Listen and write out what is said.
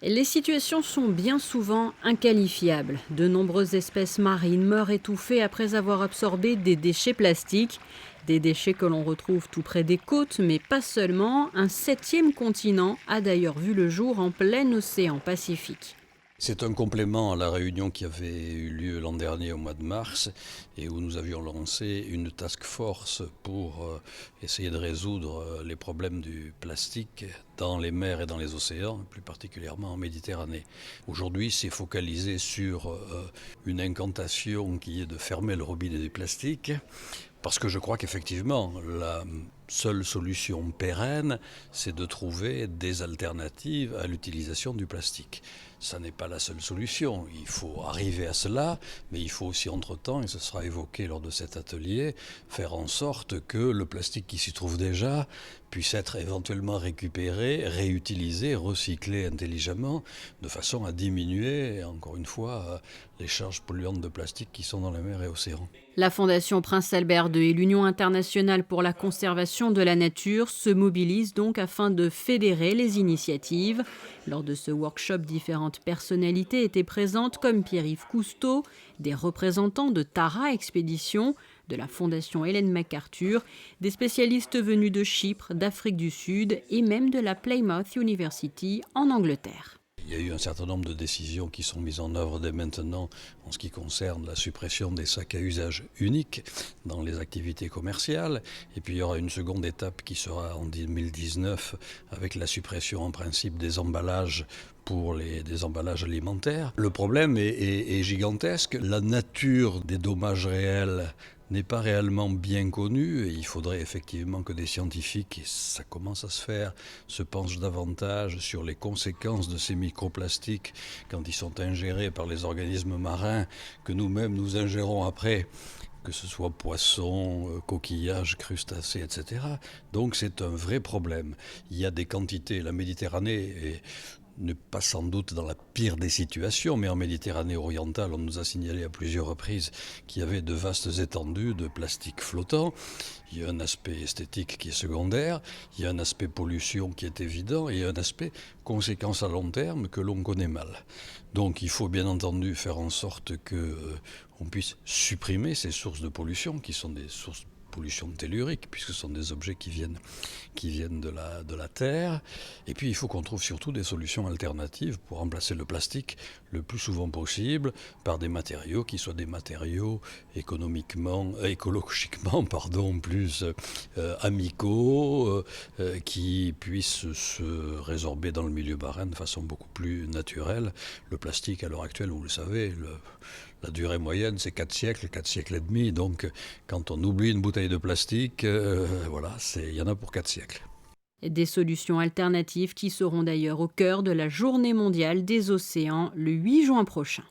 Les situations sont bien souvent inqualifiables. De nombreuses espèces marines meurent étouffées après avoir absorbé des déchets plastiques. Des déchets que l'on retrouve tout près des côtes, mais pas seulement. Un septième continent a d'ailleurs vu le jour en plein océan Pacifique. C'est un complément à la réunion qui avait eu lieu l'an dernier au mois de mars et où nous avions lancé une task force pour essayer de résoudre les problèmes du plastique dans les mers et dans les océans, plus particulièrement en Méditerranée. Aujourd'hui, c'est focalisé sur une incantation qui est de fermer le robinet du plastique. Parce que je crois qu'effectivement, la seule solution pérenne, c'est de trouver des alternatives à l'utilisation du plastique. Ça n'est pas la seule solution, il faut arriver à cela, mais il faut aussi entre-temps, et ce sera évoqué lors de cet atelier, faire en sorte que le plastique qui s'y trouve déjà puisse être éventuellement récupéré, réutilisé, recyclé intelligemment, de façon à diminuer, encore une fois, les charges polluantes de plastique qui sont dans la mer et océan. La Fondation Prince Albert II et l'Union internationale pour la conservation de la nature se mobilisent donc afin de fédérer les initiatives. Lors de ce workshop, différentes personnalités étaient présentes comme Pierre-Yves Cousteau, des représentants de Tara Expédition, de la Fondation Ellen MacArthur, des spécialistes venus de Chypre, d'Afrique du Sud et même de la Plymouth University en Angleterre. Il y a eu un certain nombre de décisions qui sont mises en œuvre dès maintenant en ce qui concerne la suppression des sacs à usage unique dans les activités commerciales. Et puis il y aura une seconde étape qui sera en 2019 avec la suppression en principe des emballages pour des emballages alimentaires. Le problème est gigantesque. La nature des dommages réels n'est pas réellement bien connue et il faudrait effectivement que des scientifiques, et ça commence à se faire, se penchent davantage sur les conséquences de ces microplastiques quand ils sont ingérés par les organismes marins que nous-mêmes nous ingérons après, que ce soit poissons, coquillages, crustacés, etc. Donc c'est un vrai problème. Il y a des quantités, la Méditerranée n'est pas sans doute dans la pire des situations, mais en Méditerranée orientale, on nous a signalé à plusieurs reprises qu'il y avait de vastes étendues de plastique flottant. Il y a un aspect esthétique qui est secondaire, il y a un aspect pollution qui est évident, et il y a un aspect conséquences à long terme que l'on connaît mal. Donc il faut bien entendu faire en sorte qu'on puisse supprimer ces sources de pollution, qui sont des sources pollution tellurique, puisque ce sont des objets qui viennent de la Terre. Et puis il faut qu'on trouve surtout des solutions alternatives pour remplacer le plastique le plus souvent possible par des matériaux qui soient des matériaux écologiquement plus amicaux, qui puissent se résorber dans le milieu marin de façon beaucoup plus naturelle. Le plastique à l'heure actuelle, vous le savez, la durée moyenne, c'est 4 siècles, 4 siècles et demi. Donc, quand on oublie une bouteille de plastique, voilà, il y en a pour 4 siècles. Des solutions alternatives qui seront d'ailleurs au cœur de la Journée mondiale des océans le 8 juin prochain.